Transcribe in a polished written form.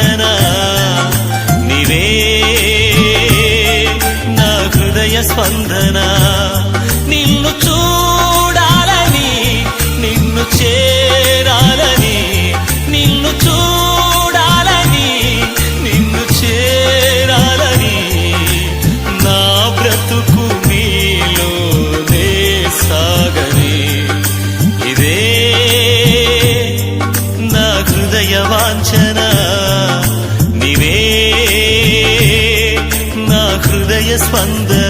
వాంఛన నీవే నా హృదయ స్పందన నిన్ను చూడాలని నిన్ను చేరాలని నిన్ను చూడాలని నిన్ను చేరాలని నా బ్రతుకు నీలోనే సాగని ఇదే నా హృదయ వాంఛన నీవే నా హృదయ స్పందన